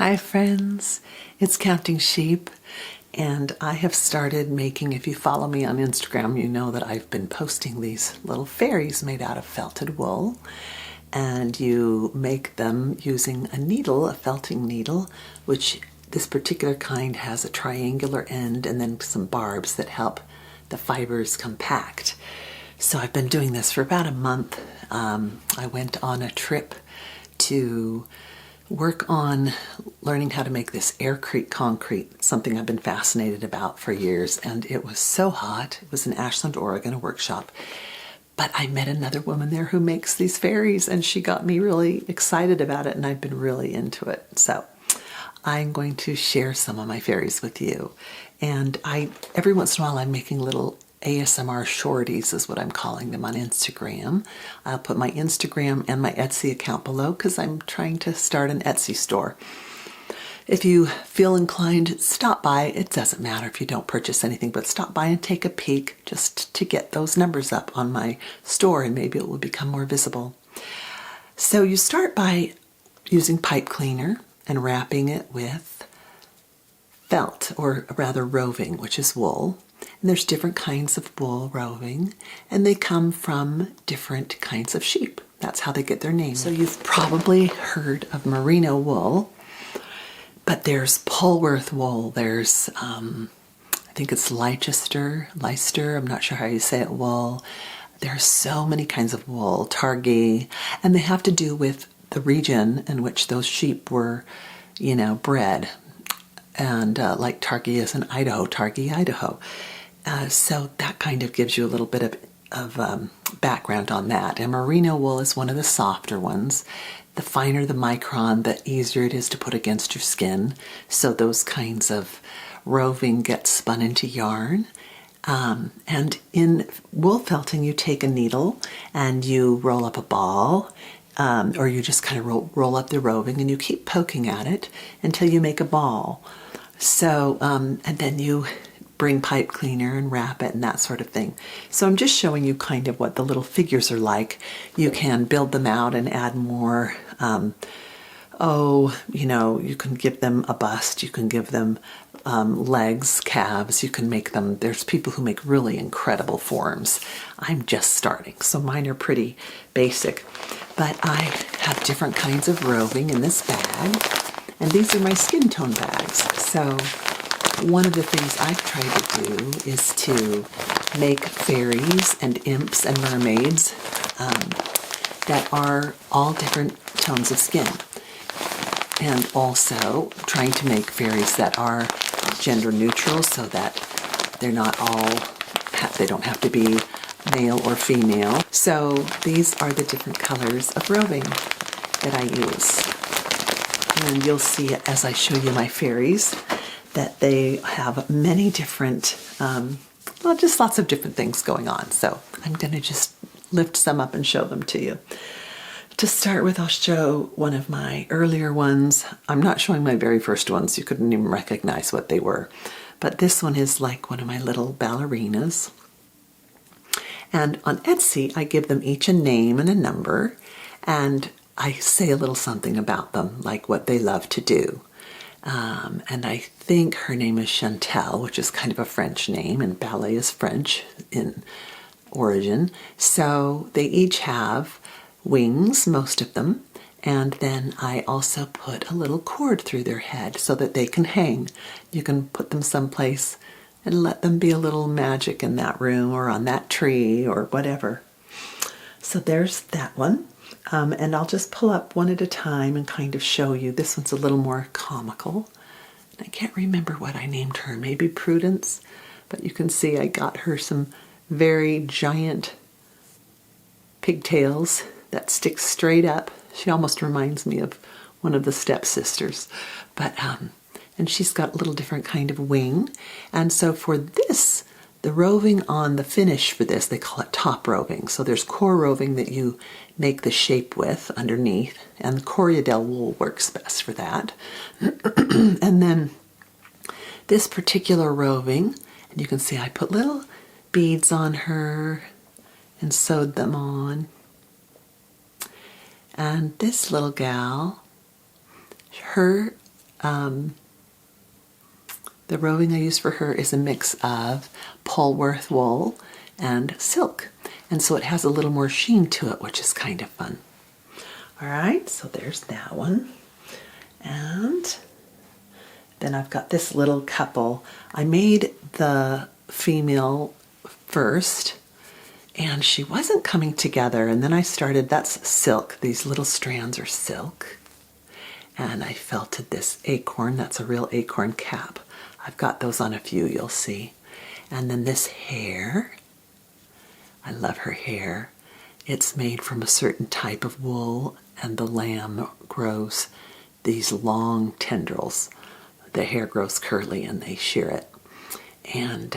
Hi friends, it's Counting Sheep, and I have started making, if you follow me on Instagram, you know that I've been posting these little fairies made out of felted wool, and you make them using a needle, a felting needle, which this particular kind has a triangular end and then some barbs that help the fibers compact. So I've been doing this for about a month. I went on a trip to work on learning how to make this aircrete concrete, something I've been fascinated about for years, and it was so hot. It was in Ashland, Oregon, a workshop. But I met another woman there who makes these fairies, and she got me really excited about it, and I've been really into it. So I'm going to share some of my fairies with you. And every once in a while I'm making little ASMR shorties is what I'm calling them on Instagram. I'll put my Instagram and my Etsy account below because I'm trying to start an Etsy store. If you feel inclined, stop by. It doesn't matter if you don't purchase anything, but stop by and take a peek just to get those numbers up on my store, and maybe it will become more visible. So you start by using pipe cleaner and wrapping it with felt, or rather roving, which is wool. And there's different kinds of wool roving, and they come from different kinds of sheep. That's how they get their name. So you've probably heard of merino wool, but there's Polworth wool. There's, I think it's Leicester, I'm not sure how you say it, wool. There's so many kinds of wool, Targhee, and they have to do with the region in which those sheep were, bred. And like Targhee is in Idaho, Targhee, Idaho. So that kind of gives you a little bit of background on that. And merino wool is one of the softer ones. The finer the micron, the easier it is to put against your skin. So those kinds of roving get spun into yarn. And in wool felting, you take a needle and you roll up a ball, or you just kind of roll up the roving, and you keep poking at it until you make a ball. So, and then you bring pipe cleaner and wrap it and that sort of thing. So I'm just showing you kind of what the little figures are like. You can build them out and add more. You can give them a bust. You can give them legs, calves. You can make them. There's people who make really incredible forms. I'm just starting, so mine are pretty basic. But I have different kinds of roving in this bag, and these are my skin tone bags. So one of the things I've tried to do is to make fairies and imps and mermaids that are all different tones of skin. And also trying to make fairies that are gender neutral so that they're not all, they don't have to be male or female. So these are the different colors of roving that I use. And you'll see as I show you my fairies that they have many different, just lots of different things going on. So I'm going to just lift some up and show them to you. To start with, I'll show one of my earlier ones. I'm not showing my very first ones. You couldn't even recognize what they were. But this one is like one of my little ballerinas. And on Etsy, I give them each a name and a number, and I say a little something about them, like what they love to do. And I think her name is Chantal, which is kind of a French name, and ballet is French in origin. So they each have wings, most of them, and then I also put a little cord through their head so that they can hang. You can put them someplace and let them be a little magic in that room or on that tree or whatever. So there's that one. And I'll just pull up one at a time and kind of show you. This one's a little more comical. I can't remember what I named her, maybe Prudence, but you can see I got her some very giant pigtails that stick straight up. She almost reminds me of one of the stepsisters, but and she's got a little different kind of wing. And so for this, the roving on the finish for this, they call it top roving. So there's core roving that you make the shape with underneath, and the Coriadel wool works best for that. And then this particular roving, and you can see I put little beads on her and sewed them on. And this little gal, her The roving I use for her is a mix of Polworth wool and silk. And so it has a little more sheen to it, which is kind of fun. All right, so there's that one. And then I've got this little couple. I made the female first, and she wasn't coming together. And then I started, that's silk. These little strands are silk. And I felted this acorn. That's a real acorn cap. I've got those on a few, you'll see. And then this hair. I love her hair. It's made from a certain type of wool, and the lamb grows these long tendrils. The hair grows curly and they shear it. And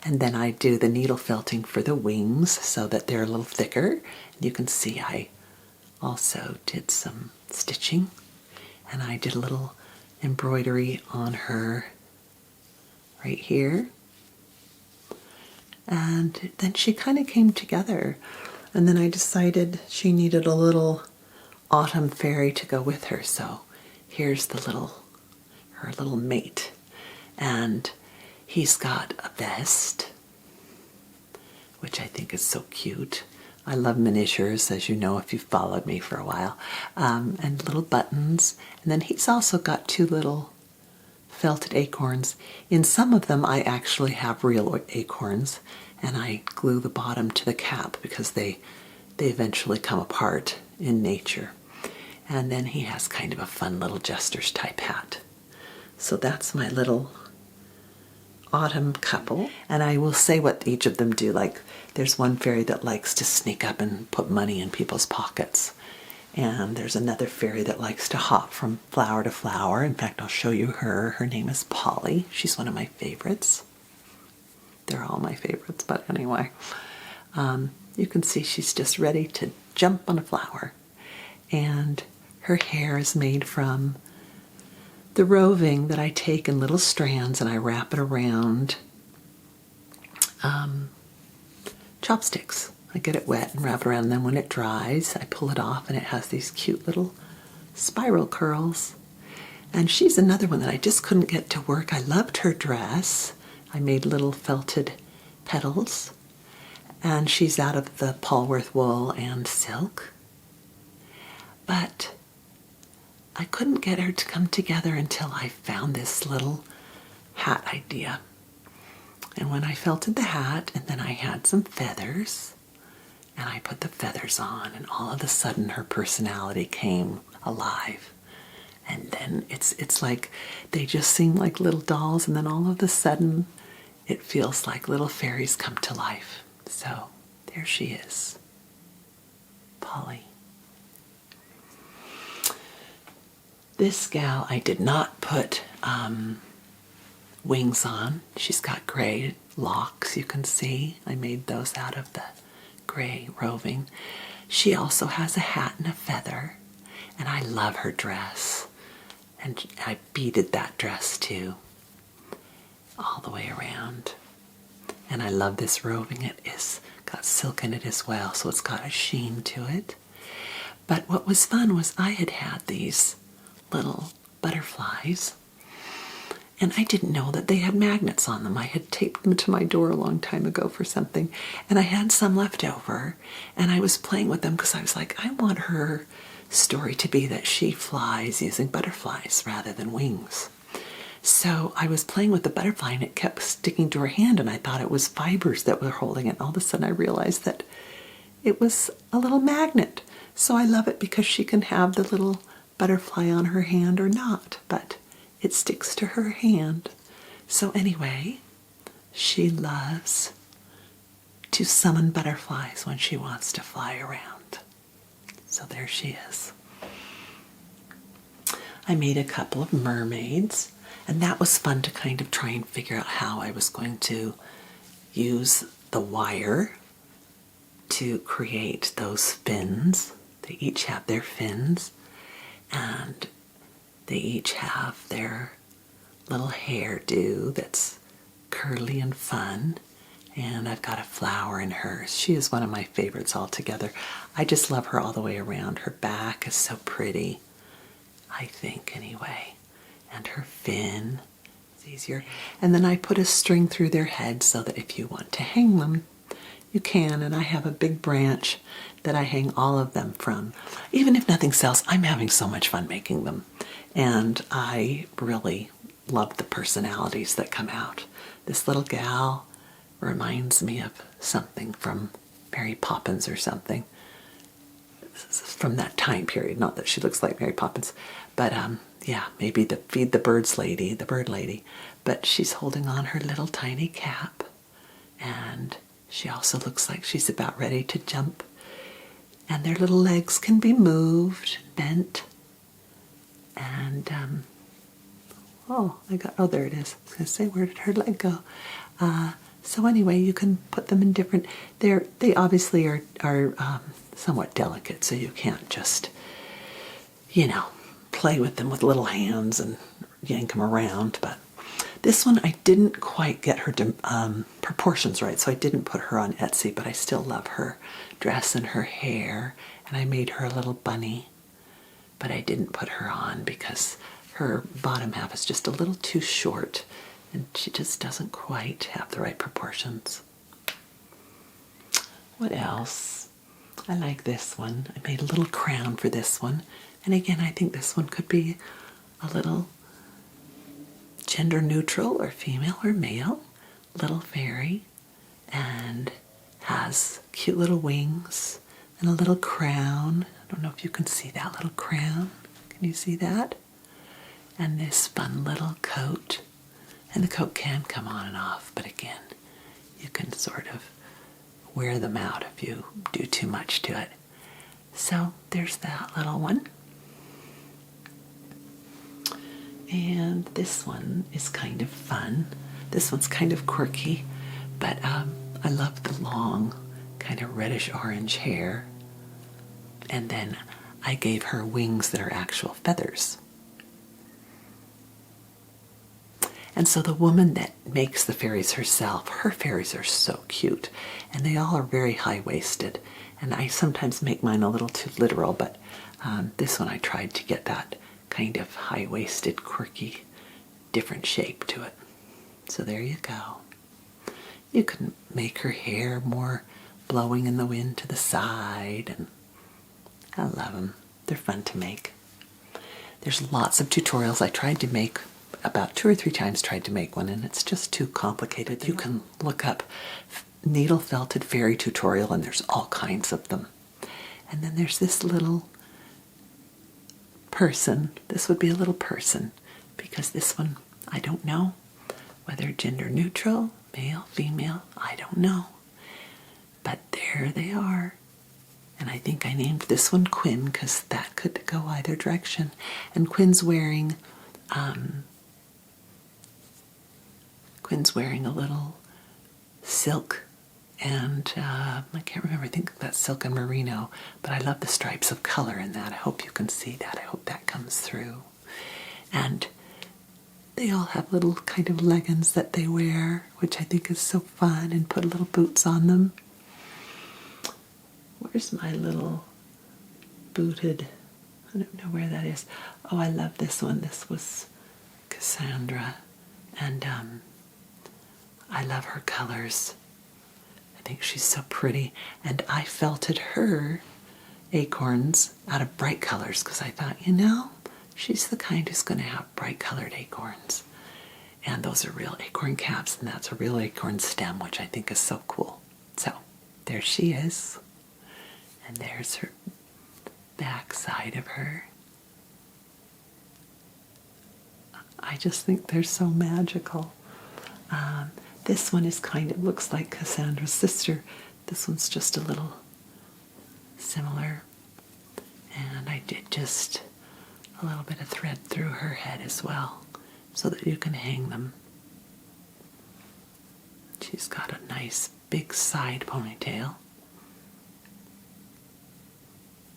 then I do the needle felting for the wings so that they're a little thicker. You can see I also did some stitching, and I did a little embroidery on her right here. And then she kind of came together, and then I decided she needed a little autumn fairy to go with her. So here's her little mate, and he's got a vest, which I think is so cute. I love miniatures, as you know if you've followed me for a while, and little buttons. And then he's also got two little felted acorns. In some of them I actually have real acorns, and I glue the bottom to the cap because they eventually come apart in nature. And then he has kind of a fun little jester's type hat. So that's my little autumn couple. And I will say what each of them do. Like, there's one fairy that likes to sneak up and put money in people's pockets. And there's another fairy that likes to hop from flower to flower. In fact, I'll show you her. Her name is Polly. She's one of my favorites. They're all my favorites, but anyway. You can see she's just ready to jump on a flower. And her hair is made from the roving that I take in little strands and I wrap it around chopsticks. I get it wet and wrap it around, and then when it dries, I pull it off and it has these cute little spiral curls. And she's another one that I just couldn't get to work. I loved her dress. I made little felted petals, and she's out of the Polworth wool and silk. But I couldn't get her to come together until I found this little hat idea. And when I felted the hat, and then I had some feathers, and I put the feathers on, and all of a sudden her personality came alive. And then it's like they just seem like little dolls, and then all of a sudden it feels like little fairies come to life. So there she is, Polly. This gal I did not put wings on. She's got gray locks, you can see. I made those out of the gray roving. She also has a hat and a feather, and I love her dress. And I beaded that dress too, all the way around. And I love this roving. It is got silk in it as well, so it's got a sheen to it. But what was fun was I had these little butterflies, and I didn't know that they had magnets on them. I had taped them to my door a long time ago for something, and I had some left over, and I was playing with them because I was like, I want her story to be that she flies using butterflies rather than wings. So I was playing with the butterfly, and it kept sticking to her hand, and I thought it was fibers that were holding it. All of a sudden I realized that it was a little magnet. So I love it because she can have the little butterfly on her hand or not, but it sticks to her hand. So anyway, she loves to summon butterflies when she wants to fly around. So there she is. I made a couple of mermaids, and that was fun to kind of try and figure out how I was going to use the wire to create those fins. They each have their fins, and they each have their little hairdo that's curly and fun. And I've got a flower in hers. She is one of my favorites altogether. I just love her all the way around. Her back is so pretty, I think, anyway. and her fin. It's easier. And then I put a string through their head so that if you want to hang them, you can. And I have a big branch that I hang all of them from. Even if nothing sells, I'm having so much fun making them. And I really love the personalities that come out. This little gal reminds me of something from Mary Poppins or something. This is from that time period. Not that she looks like Mary Poppins, but yeah, maybe the Feed the Birds lady, the bird lady. But she's holding on her little tiny cap, and she also looks like she's about ready to jump. And their little legs can be moved, bent, and oh, there it is. I was going to say, where did her leg go? So anyway, you can put them in different, they obviously are somewhat delicate, so you can't just, play with them with little hands and yank them around. But this one, I didn't quite get her proportions right, so I didn't put her on Etsy, but I still love her dress and her hair, and I made her a little bunny, but I didn't put her on because her bottom half is just a little too short, and she just doesn't quite have the right proportions. What else? I like this one. I made a little crown for this one. And again, I think this one could be a little gender neutral or female or male. Little fairy. And has cute little wings and a little crown. I don't know if you can see that little crown. Can you see that? And this fun little coat. And the coat can come on and off, but again, you can sort of wear them out if you do too much to it. So there's that little one. And this one is kind of fun. This one's kind of quirky, but I love the long, kind of reddish orange hair. And then I gave her wings that are actual feathers. And so the woman that makes the fairies herself, her fairies are so cute. And they all are very high-waisted. And I sometimes make mine a little too literal, but this one I tried to get that kind of high-waisted, quirky, different shape to it. So there you go. You can make her hair more blowing in the wind to the side. And I love them. They're fun to make. There's lots of tutorials. I tried to make about 2 or 3 times tried to make one, and it's just too complicated. You can look up needle felted fairy tutorial, and there's all kinds of them. And then there's this little person. This would be a little person, because this one, I don't know whether gender neutral, male, female, I don't know. But there they are. And I think I named this one Quinn, because that could go either direction. And Quinn's wearing a little silk, and I can't remember, I think that's silk and merino, but I love the stripes of color in that. I hope you can see that. I hope that comes through. And they all have little kind of leggings that they wear, which I think is so fun, and put little boots on them. Where's my little booted, I don't know where that is. Oh, I love this one. This was Cassandra, and I love her colors. I think she's so pretty. And I felted her acorns out of bright colors because I thought, she's the kind who's going to have bright colored acorns. And those are real acorn caps, and that's a real acorn stem, which I think is so cool. So there she is. And there's her back side of her. I just think they're so magical. This one is looks like Cassandra's sister. This one's just a little similar. And I did just a little bit of thread through her head as well, so that you can hang them. She's got a nice big side ponytail.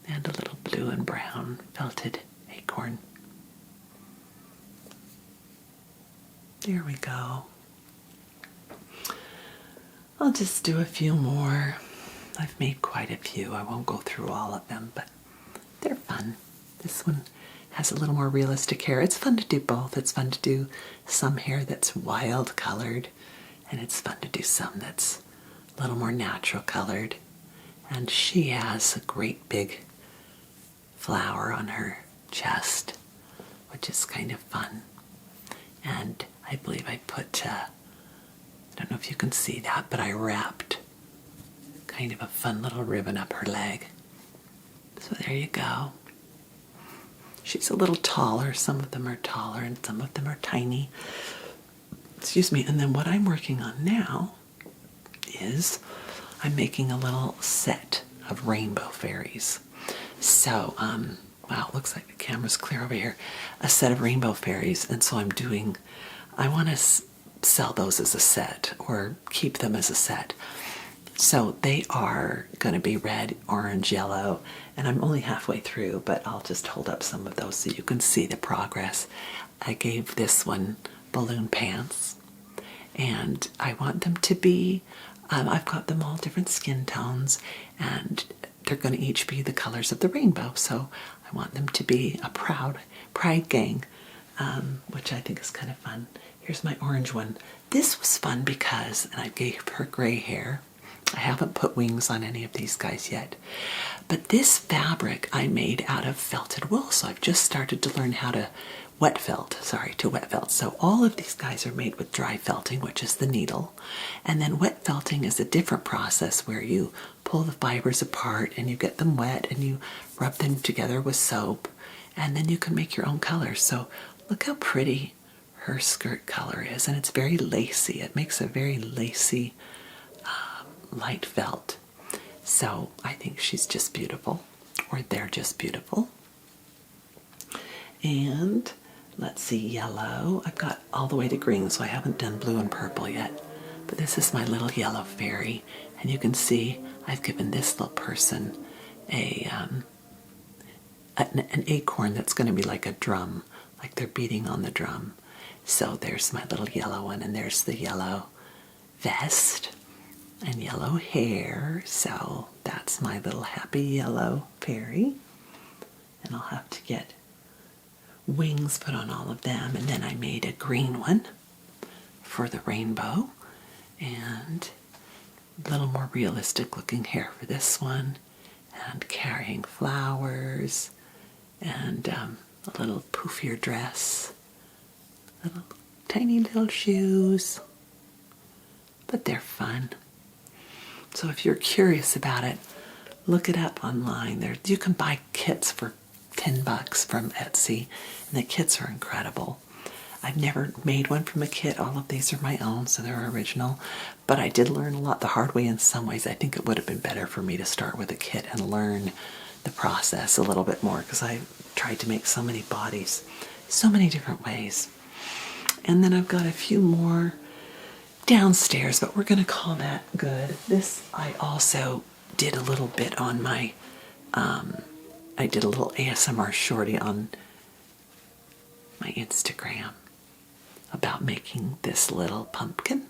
And a little blue and brown felted acorn. There we go. I'll just do a few more. I've made quite a few. I won't go through all of them, but they're fun. This one has a little more realistic hair. It's fun to do both. It's fun to do some hair that's wild colored, and it's fun to do some that's a little more natural colored. And she has a great big flower on her chest, which is kind of fun. And I believe I put, I don't know if you can see that, but I wrapped kind of a fun little ribbon up her leg. So there you go. She's a little taller. Some of them are taller and some of them are tiny. Excuse me. And then what I'm working on now is I'm making a little set of rainbow fairies. So, wow, it looks like the camera's clear over here. A set of rainbow fairies. And so I want to sell those as a set or keep them as a set. So they are going to be red, orange, yellow, and I'm only halfway through, but I'll just hold up some of those so you can see the progress. I gave this one balloon pants, and I want them to be, I've got them all different skin tones, and they're going to each be the colors of the rainbow, so I want them to be a pride gang, which I think is kind of fun. Here's my orange one. This was fun because, and I gave her gray hair. I haven't put wings on any of these guys yet. But this fabric I made out of felted wool, so I've just started to learn how to wet felt. So all of these guys are made with dry felting, which is the needle. And then wet felting is a different process where you pull the fibers apart and you get them wet and you rub them together with soap. And then you can make your own colors. So look how pretty her skirt color is. And it's very lacy. It makes a very lacy light felt. So I think she's just beautiful, or they're just beautiful. And let's see, yellow. I've got all the way to green, so I haven't done blue and purple yet. But this is my little yellow fairy, and you can see I've given this little person an acorn that's going to be like a drum, like they're beating on the drum. So there's my little yellow one, and there's the yellow vest and yellow hair. So that's my little happy yellow fairy. And I'll have to get wings put on all of them. And then I made a green one for the rainbow. And a little more realistic looking hair for this one. And carrying flowers. And a little poofier dress. Little tiny little shoes. But they're fun. So if you're curious about it, look it up online. You can buy kits for $10 from Etsy, and the kits are incredible. I've never made one from a kit. All of these are my own, so they're original. But I did learn a lot the hard way in some ways. I think it would have been better for me to start with a kit and learn the process a little bit more, because I tried to make so many bodies, so many different ways. And then I've got a few more downstairs, but we're going to call that good. This I also did a little bit on my, I did a little ASMR shorty on my Instagram about making this little pumpkin.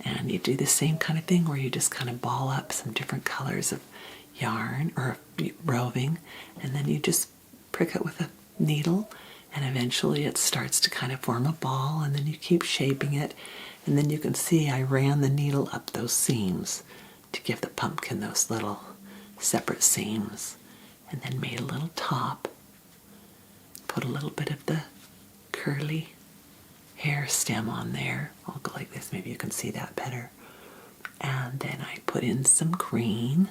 And you do the same kind of thing where you just kind of ball up some different colors of yarn or roving, and then you just prick it with a needle, and eventually it starts to kind of form a ball, and then you keep shaping it. And then you can see I ran the needle up those seams to give the pumpkin those little separate seams. And then made a little top. Put a little bit of the curly hair stem on there. I'll go like this, maybe you can see that better. And then I put in some green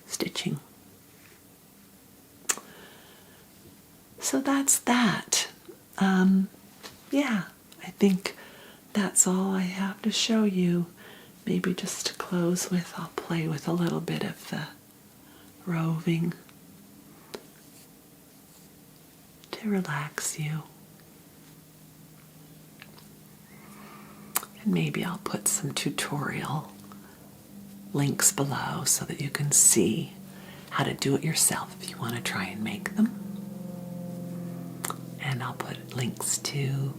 stitching. So that's that. Yeah, I think that's all I have to show you. Maybe just to close with, I'll play with a little bit of the roving to relax you. And maybe I'll put some tutorial links below so that you can see how to do it yourself if you want to try and make them. And I'll put links to,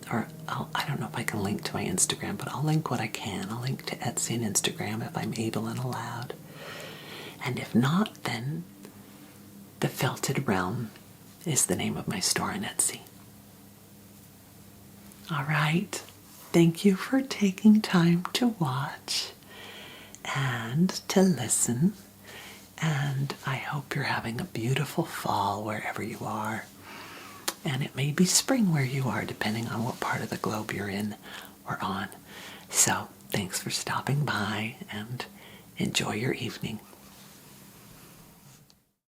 I don't know if I can link to my Instagram, but I'll link what I can. I'll link to Etsy and Instagram if I'm able and allowed. And if not, then Felted Realm is the name of my store on Etsy. All right. Thank you for taking time to watch and to listen. And I hope you're having a beautiful fall wherever you are. And it may be spring where you are, depending on what part of the globe you're in or on. So thanks for stopping by and enjoy your evening.